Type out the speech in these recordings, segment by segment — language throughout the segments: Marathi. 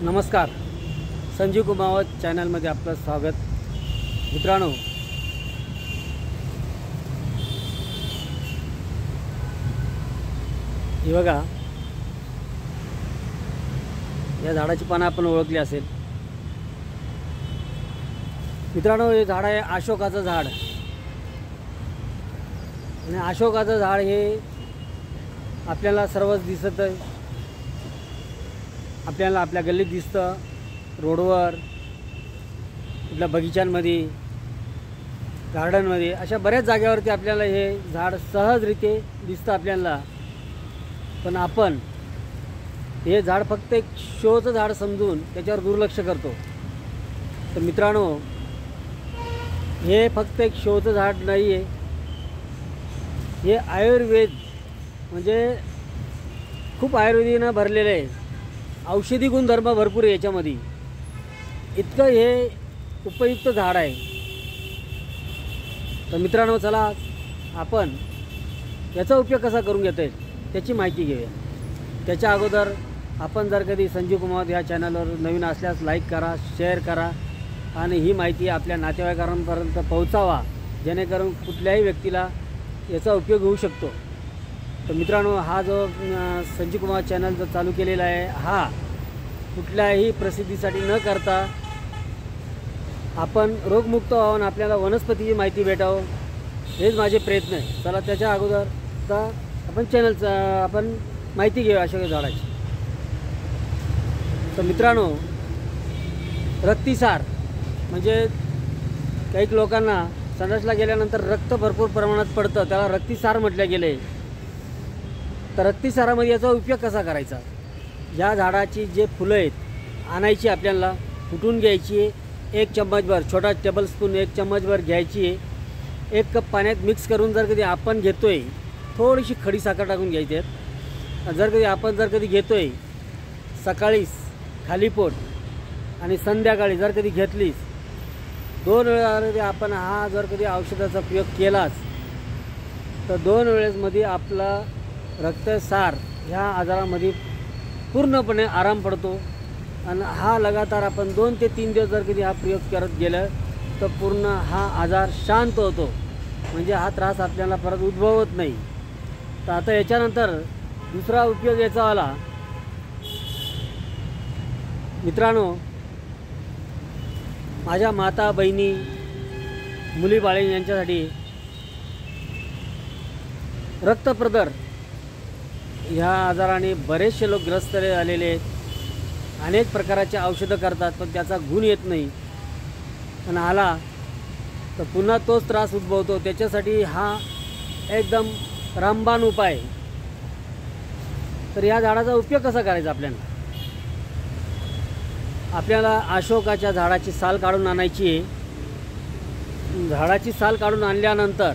नमस्कार, संजीव कुमावत चॅनलमध्ये आपलं स्वागत. मित्रांनो, हे बघा, या झाडाची पानं आपण ओळखली असेल. मित्रांनो, हे झाड आहे अशोकाचं झाड. आणि अशोकाचं झाड हे आपल्याला सर्वच दिसत आहे. आपल्याला आपल्या गल्लीत दिसतं, रोडवर, आपल्या बगीच्यांमध्ये, गार्डनमध्ये, अशा बऱ्याच जागेवरती आपल्याला हे झाड सहजरीते दिसतं आपल्याला. पण आपण हे झाड फक्त एक शोचं झाड समजून त्याच्यावर दुर्लक्ष करतो. तर मित्रांनो, हे फक्त एक शोचं झाड नाही आहे. हे आयुर्वेद म्हणजे खूप आयुर्वेदीनं भरलेलं आहे. औषधी गुणधर्म भरपूर आहे याच्यामध्ये. इतकं हे उपयुक्त झाड आहे. तर मित्रांनो, चला आपण याचा उपयोग कसा करून घेता येईल त्याची माहिती घेऊया. त्याच्या अगोदर आपण जर कधी संजीव कुमावत ह्या चॅनलवर नवीन असल्यास लाईक करा, शेअर करा आणि ही माहिती आपल्या नातेवाईकांपर्यंत पोहोचावा, जेणेकरून कुठल्याही व्यक्तीला याचा उपयोग होऊ शकतो. तर मित्रांनो, हा जो संजीव कुमार चॅनल जो चालू केलेला आहे, हा कुठल्याही प्रसिद्धीसाठी न करता आपण रोगमुक्त व्हावं, आपल्याला वनस्पतीची माहिती भेटावं, हेच माझे प्रयत्न आहे. चला त्याच्या अगोदर तर आपण माहिती घेऊया अशोक झाडाची. तर मित्रांनो, रक्तिसार म्हणजे काही लोकांना संडासला गेल्यानंतर रक्त भरपूर प्रमाणात पडतं, त्याला रक्तिसार म्हटलं गेलं आहे. तर रक्तिसारामध्ये याचा उपयोग कसा करायचा? या झाडाची जे फुलं आहेत आणायची, आपल्याला फुटून घ्यायची, 1 चम्मचभर, छोटा टेबलस्पून 1 चम्मचभर घ्यायची, 1 कप पाण्यात मिक्स करून जर कधी आपण घेतोय, थोडीशी खडी साखर टाकून घ्यायची आहे. जर कधी घेतोय सकाळीच खाली पोट आणि संध्याकाळी जर कधी घेतलीस, 2 वेळा आपण हा जर कधी औषधाचा प्रयोग केलाच तर 2 वेळेसमध्ये आपला रक्तसार ह्या आजारामध्ये पूर्णपणे आराम पडतो. आणि हा लगातार आपण 2 ते 3 दिवस जर कधी हा प्रयोग करत गेलं तर पूर्ण हा आजार शांत होतो. म्हणजे हा त्रास आपल्याला परत उद्भवत नाही. तर आता याच्यानंतर दुसरा उपयोग याचा आला. मित्रांनो, माझ्या माता, बहिणी, मुलीबाळी यांच्यासाठी रक्तप्रदर ह्या आजाराने बरेचसे लोक ग्रस्त झालेले आहेत. अनेक प्रकारचे औषधं करतात पण त्याचा गुण येत नाही. आणि आला तर पुन्हा तोच त्रास उद्भवतो. त्याच्यासाठी हा एकदम रामबाण उपाय. तर या झाडाचा उपयोग कसा करायचा? आपल्याला अशोकाच्या झाडाची साल काढून आणायची आहे. झाडाची साल काढून आणल्यानंतर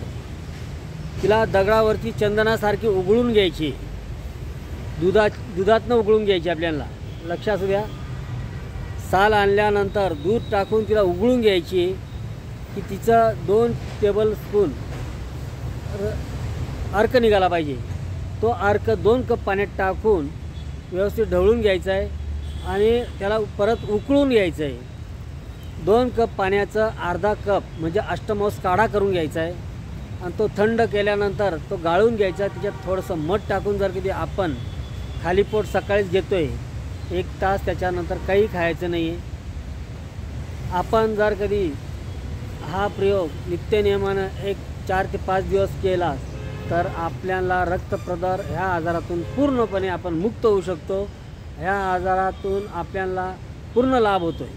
तिला दगडावरती चंदनासारखी उघळून घ्यायची. दुधातनं उघळून घ्यायची. आपल्याला लक्ष असू द्या, साल आणल्यानंतर दूध टाकून तिला उघळून घ्यायची की तिचा 2 टेबलस्पून अर्क निघाला पाहिजे. तो अर्क 2 कप पाण्यात टाकून व्यवस्थित ढवळून घ्यायचा आहे आणि त्याला परत उकळून घ्यायचं आहे. 2 कप पाण्याचं अर्धा कप म्हणजे अष्टमांश काढा करून घ्यायचा आहे. आणि तो थंड केल्यानंतर तो गाळून घ्यायचा. त्याच्यात थोडंसं मध टाकून जर कधी आपण खाली पोट सकाळीच घेतोय, 1 तास त्याच्यानंतर काही खायचं नाही आहे. आपण जर कधी हा प्रयोग नित्यनियमानं 4 ते 5 दिवस केला तर आपल्याला रक्तप्रदर ह्या आजारातून पूर्णपणे आपण मुक्त होऊ शकतो. ह्या आजारातून आपल्याला पूर्ण लाभ होतो आहे.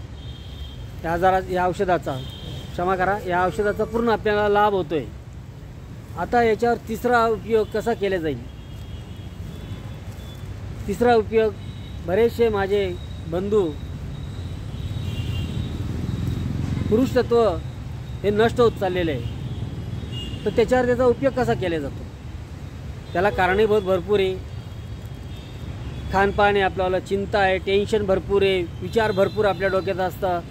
या औषधाचा पूर्ण आपल्याला लाभ होतो आहे. आता याच्यावर तिसरा उपयोग कसा केला जाईल? तिसरा उपयोग, बरेचसे माझे बंधू पुरुषत्व हे नष्ट होत चाललेले आहे. तर त्याच्यावर त्याचा उपयोग कसा केला जातो? त्याला कारणीभूत भरपूर आहे. खानपान आहे, आपल्याला चिंता आहे, टेन्शन भरपूर आहे, विचार भरपूर आपल्या डोक्यात असतात.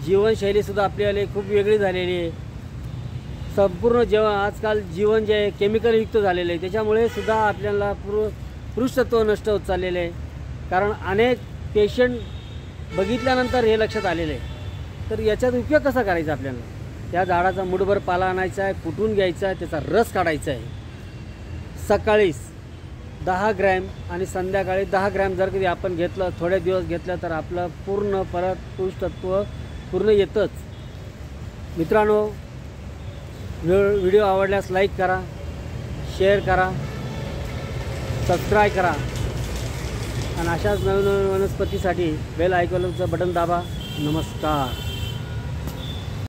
जीवनशैलीसुद्धा आपल्याला खूप वेगळी झालेली आहे. संपूर्ण आजकाल जीवन जे आहे केमिकलयुक्त झालेलं आहे. त्याच्यामुळे सुद्धा आपल्याला पुरुषत्व नष्ट होत चाललेलं आहे. कारण अनेक पेशंट बघितल्यानंतर हे लक्षात आलेलं आहे. तर याच्यात उपयोग कसा करायचा आपल्याला? त्या झाडाचा मुठभर पाला आणायचा आहे, कुटून घ्यायचा आहे, त्याचा रस काढायचा आहे. सकाळी 10 ग्रॅम आणि संध्याकाळी 10 ग्रॅम जर कधी आपण घेतलं, थोडे दिवस घेतलं, तर आपलं पूर्ण परत पुरुषतत्व पूर्ण येतंच. मित्रांनो, व्हिडिओ आवडल्यास लाईक करा, शेअर करा, सबस्क्राईब करा आणि अशाच नवीन नवीन वनस्पतीसाठी बेल आयकॉनचं बटन दाबा. नमस्कार.